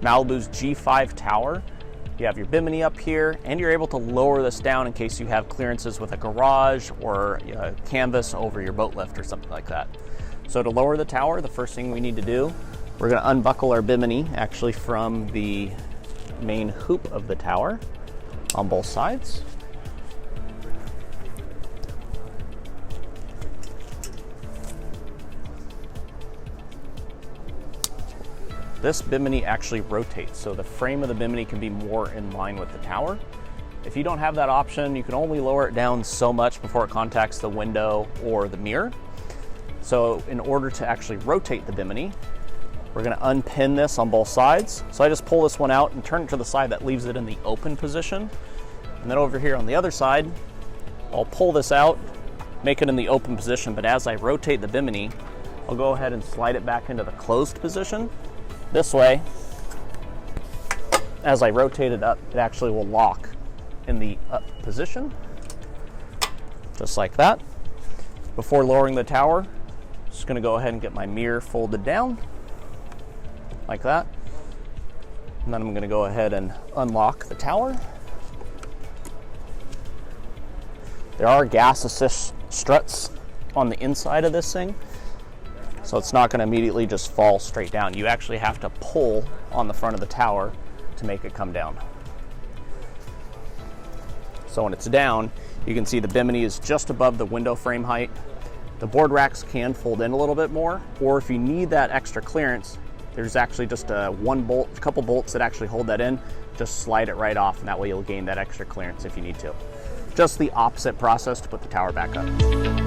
Malibu's G5 tower. You have your bimini up here, and you're able to lower this down in case you have clearances with a garage or a canvas over your boat lift or something like that. So to lower the tower, the first thing we need to do, we're going to unbuckle our bimini actually from the main hoop of the tower on both sides. This bimini actually rotates, so the frame of the bimini can be more in line with the tower. If you don't have that option, you can only lower it down so much before it contacts the window or the mirror. So in order to actually rotate the bimini, we're going to unpin this on both sides. So I just pull this one out and turn it to the side that leaves it in the open position. And then over here on the other side, I'll pull this out, make it in the open position, but as I rotate the bimini, I'll go ahead and slide it back into the closed position. This way, as I rotate it up, it actually will lock in the up position, just like that. Before lowering the tower, just gonna go ahead and get my mirror folded down, like that. And then I'm gonna go ahead and unlock the tower. There are gas assist struts on the inside of this thing, so it's not going to immediately just fall straight down. You actually have to pull on the front of the tower to make it come down. So when it's down, you can see the bimini is just above the window frame height. The board racks can fold in a little bit more, or if you need that extra clearance, there's actually just a couple bolts that actually hold that in. Just slide it right off, and that way you'll gain that extra clearance if you need to. Just the opposite process to put the tower back up.